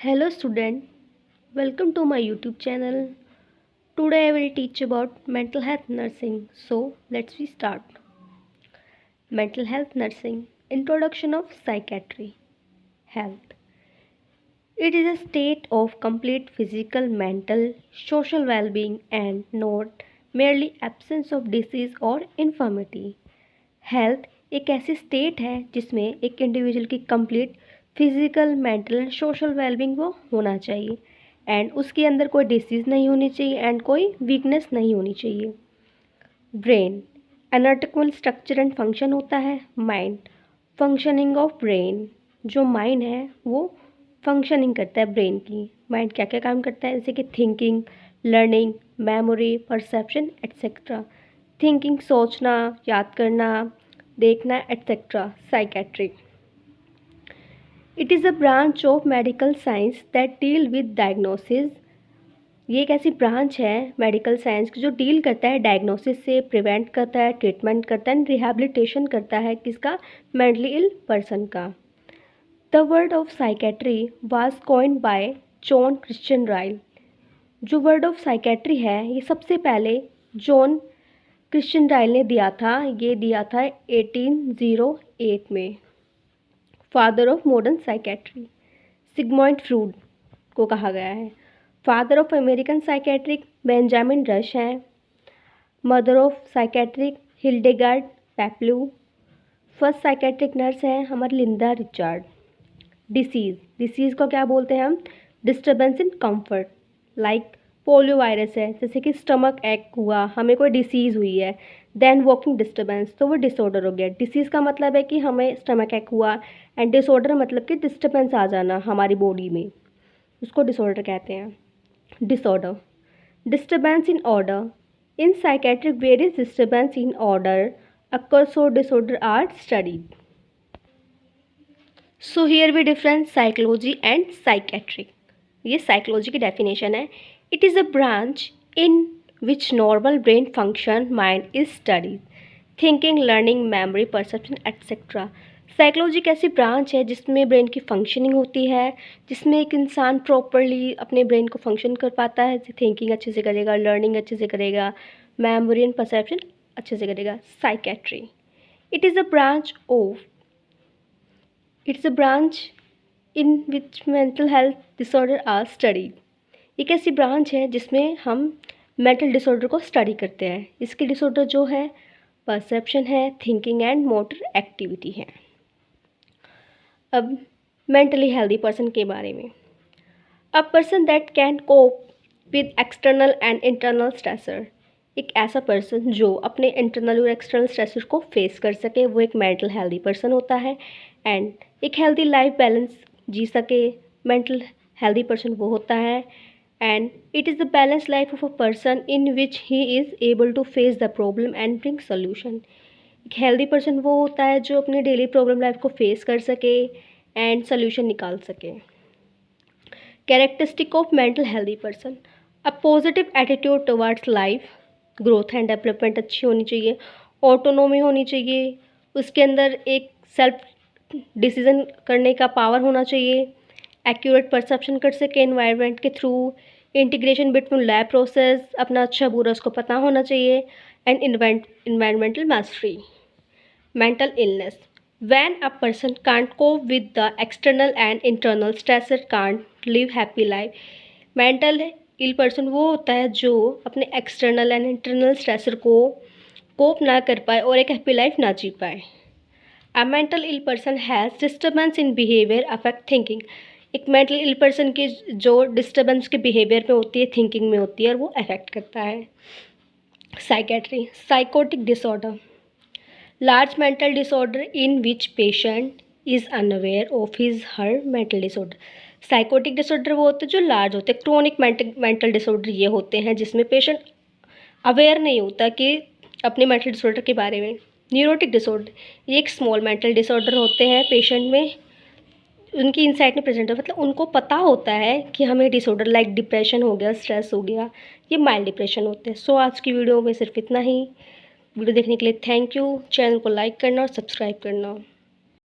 Hello student, welcome to my YouTube channel. Today I will teach about mental health nursing. So let's we start. Mental health nursing, introduction of psychiatry, health. It is a state of complete physical, mental, social well-being and not merely absence of disease और infirmity. Health एक ऐसी state है जिसमें एक individual की complete physical mental and social wellbeing वो होना चाहिए एंड उसके अंदर कोई डिसीज़ नहीं होनी चाहिए एंड कोई वीकनेस नहीं होनी चाहिए। Brain anatomical structure and function होता है। माइंड फंक्शनिंग ऑफ ब्रेन, जो माइंड है वो फंक्शनिंग करता है ब्रेन की। माइंड क्या क्या काम करता है, जैसे कि thinking, learning, memory, perception etcetera. Thinking सोचना, याद करना, देखना etcetera. Psychiatric it is a branch of medical science that deal with diagnosis. ये एक ऐसी ब्रांच है मेडिकल साइंस की जो डील करता है डायग्नोसिस से, प्रिवेंट करता है, ट्रीटमेंट करता है, रिहैबिलिटेशन करता है किसका, मेंटली इल पर्सन का। The word of psychiatry was coined bye John Christian राइल। जो वर्ड ऑफ साइकेट्री है ये सबसे पहले जॉन क्रिश्चियन राइल ने दिया था। ये दिया था 1808 में। Father of modern psychiatry Sigmund Freud को कहा गया है। Father of American psychiatric Benjamin Rush हैं। Mother of psychiatric Hildegard Peplau. First psychiatric nurse है हमारी लिंदा रिचार्ड। डिसीज़ को क्या बोलते हैं हम, disturbance in comfort, like polio virus है, जैसे कि स्टमक एक हुआ, हमें कोई डिसीज़ हुई है, देन वॉकिंग डिस्टर्बेंस, तो वो डिसऑर्डर हो गया। डिसीज़ का मतलब है कि हमें स्टमक एक हुआ एंड डिसऑर्डर मतलब कि डिस्टर्बेंस आ जाना हमारी बॉडी में, उसको डिसऑर्डर कहते हैं। Disorder disturbance in order in psychiatric various disturbance in order occur so disorder are studied. So here we difference psychology and psychiatric. ये साइकोलॉजी की डेफिनेशन है। It is a branch in which normal brain function mind is studies, thinking, learning, memory, perception etcetera. Psychology एक ऐसी branch है जिसमें brain की functioning होती है, जिसमें एक इंसान प्रॉपरली अपने ब्रेन को फंक्शन कर पाता है, थिंकिंग अच्छे से करेगा, लर्निंग अच्छे से करेगा, मेमोरी एंड परसेप्शन अच्छे से करेगा। Psychiatry it is a branch of it's a branch in which mental health disorder are studied. एक ऐसी ब्रांच है जिसमें हम मेंटल डिसऑर्डर को स्टडी करते हैं। इसके डिसऑर्डर जो है परसेप्शन है, थिंकिंग एंड मोटर एक्टिविटी है। अब मेंटली हेल्दी पर्सन के बारे में। A person that can cope with external and internal stressor. एक ऐसा पर्सन जो अपने इंटरनल और एक्सटर्नल स्ट्रेसर को फेस कर सके, वो एक मेंटल हेल्दी पर्सन होता है एंड एक हेल्दी लाइफ बैलेंस जी सके। मेंटल हेल्दी पर्सन वो होता है and it is the balance life of a person in which he is able to face the problem and bring solution. एक healthy person वो होता है जो अपनी डेली प्रॉब्लम लाइफ को फेस कर सके एंड सोल्यूशन निकाल सके। Characteristic of mental healthy person, a positive attitude towards life, growth and development अच्छी होनी चाहिए, ऑटोनोमी होनी चाहिए, उसके अंदर एक सेल्फ डिसीजन करने का पावर होना चाहिए, एक्यूरेट परसेप्शन कर सके एनवायरनमेंट के through, integration between lab process, अपना अच्छा बुरा उसको पता होना चाहिए and environmental mastery. Mental illness, when a person can't cope with the external and internal stressor, can't live happy life। Mental ill person वो होता है जो अपने एक्सटर्नल एंड इंटरनल स्ट्रेसर को कोप ना कर पाए और एक हैप्पी लाइफ ना जी पाए। A mental ill person has disturbance in behaviour affect thinking. एक मेंटल इल पर्सन की जो डिस्टर्बेंस के बिहेवियर में होती है, थिंकिंग में होती है और वो अफेक्ट करता है। Psychiatry psychotic disorder, large mental disorder in which patient is unaware of his her mental disorder. Psychotic disorder वो होते हैं जो लार्ज होते हैं। क्रोनिक मेंटल डिसऑर्डर ये होते हैं जिसमें पेशेंट अवेयर नहीं होता कि अपने मेंटल डिसऑर्डर के बारे में। न्यूरोटिक डिसऑर्डर ये एक स्मॉल मेंटल डिसऑर्डर होते हैं पेशेंट में, उनकी इंसाइट में प्रेजेंट है, मतलब उनको पता होता है कि हमें डिसऑर्डर लाइक डिप्रेशन हो गया, स्ट्रेस हो गया, ये माइल्ड डिप्रेशन होते हैं। सो आज की वीडियो में सिर्फ इतना ही। वीडियो देखने के लिए थैंक यू। चैनल को लाइक करना और सब्सक्राइब करना।